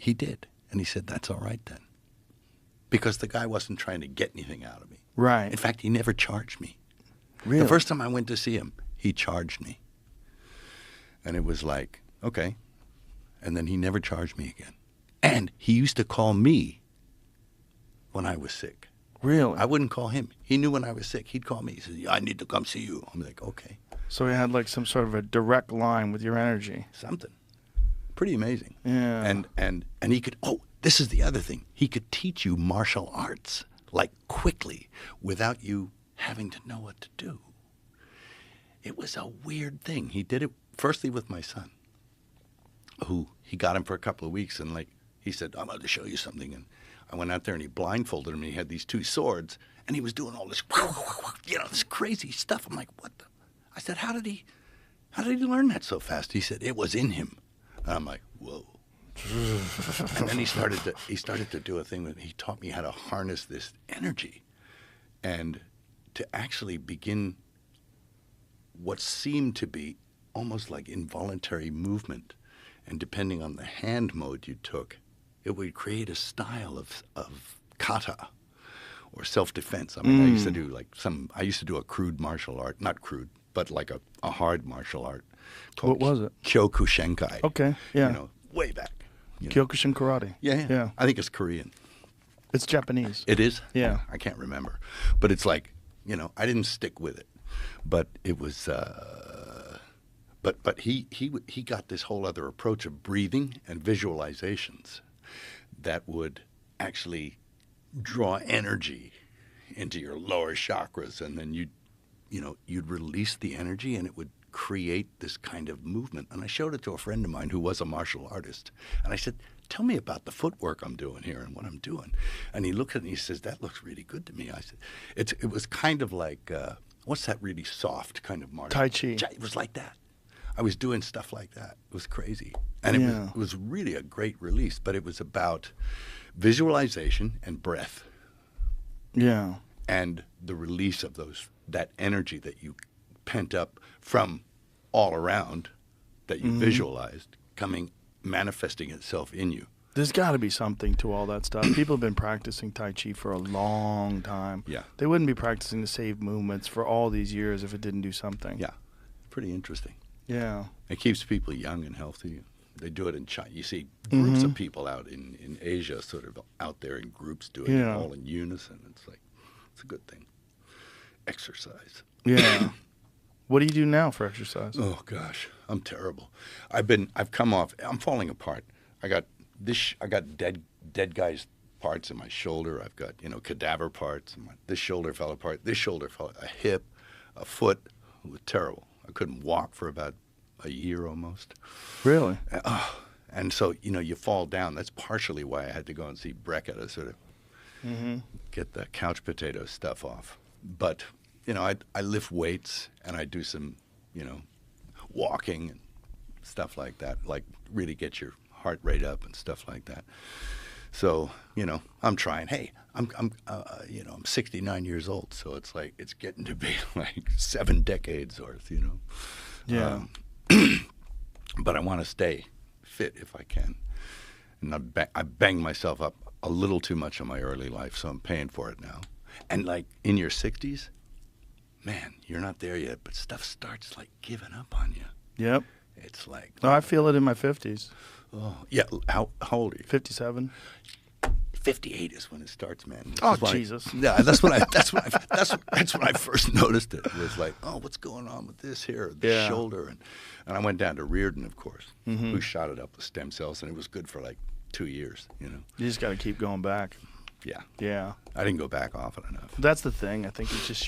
he did. And he said, that's all right then. Because the guy wasn't trying to get anything out of me. Right. In fact, he never charged me. Really? The first time I went to see him, he charged me. And it was like, okay. And then he never charged me again. And he used to call me when I was sick. Really? I wouldn't call him. He knew when I was sick. He'd call me. He said, I need to come see you. I'm like, okay. So he had like some sort of a direct line with your energy. Something. Pretty amazing. Yeah. And he could, this is the other thing. He could teach you martial arts, like quickly, without you having to know what to do. It was a weird thing. He did it firstly with my son, who he got him for a couple of weeks, and like he said, I'm going to show you something. And I went out there and he blindfolded him, and he had these two swords, and he was doing all this, this crazy stuff. I'm like, what the? I said, how did he learn that so fast? He said, it was in him. And I'm like, whoa. And then he started to do a thing that he taught me how to harness this energy and to actually begin what seemed to be almost like involuntary movement. And depending on the hand mode you took, it would create a style of kata or self-defense. I mean, I used to do a crude martial art, not crude, but like a hard martial art. What was it? Kyokushinkai. Okay, yeah. You know, way back. Kyokushin karate. Yeah. I think it's Korean. It's Japanese. It is? Yeah. I can't remember. But it's like, I didn't stick with it. But it was, but he got this whole other approach of breathing and visualizations that would actually draw energy into your lower chakras, and then you'd release the energy, and it would create this kind of movement. And I showed it to a friend of mine who was a martial artist, and I said, tell me about the footwork I'm doing here and what I'm doing. And he looked at it and he says, that looks really good to me. I said, it was kind of like, what's that really soft kind of martial? Tai Chi. It was like that. I was doing stuff like that. It was crazy. And it was really a great release, but it was about visualization and breath. Yeah. And the release of that energy that you pent up from all around, that you visualized, manifesting itself in you. There's got to be something to all that stuff. People have been practicing Tai Chi for a long time. Yeah. They wouldn't be practicing the same movements for all these years if it didn't do something. Yeah. Pretty interesting. Yeah. It keeps people young and healthy. They do it in China. You see groups of people out in Asia sort of out there in groups doing it all in unison. It's like, it's a good thing. Exercise. Yeah. What do you do now for exercise? Oh gosh, I'm terrible. I'm falling apart. I got dead guys parts in my shoulder. I've got, cadaver parts. This shoulder fell apart. This shoulder fell, a hip, a foot. It was terrible. I couldn't walk for about a year almost. Really? And so, you fall down. That's partially why I had to go and see Brecca to sort of get the couch potato stuff off. But, I lift weights and I do some, walking and stuff like that, like really get your heart rate up and stuff like that. So, I'm trying. Hey, I'm 69 years old, so it's like it's getting to be like 7 decades worth, Yeah. But I want to stay fit if I can. And I banged myself up a little too much in my early life, so I'm paying for it now. And like in your 60s, man, you're not there yet, but stuff starts like giving up on you. Yep. It's like, No, I feel it in my 50s. oh yeah. How old are you? 57. 58 is when it starts, man. Jesus. Yeah, that's when I first noticed it. It was like, oh, what's going on with this here, the shoulder, and I went down to Reardon, of course, who shot it up with stem cells, and it was good for like 2 years. You just got to keep going back. Yeah. Yeah. I didn't go back often enough. That's the thing. I think it's just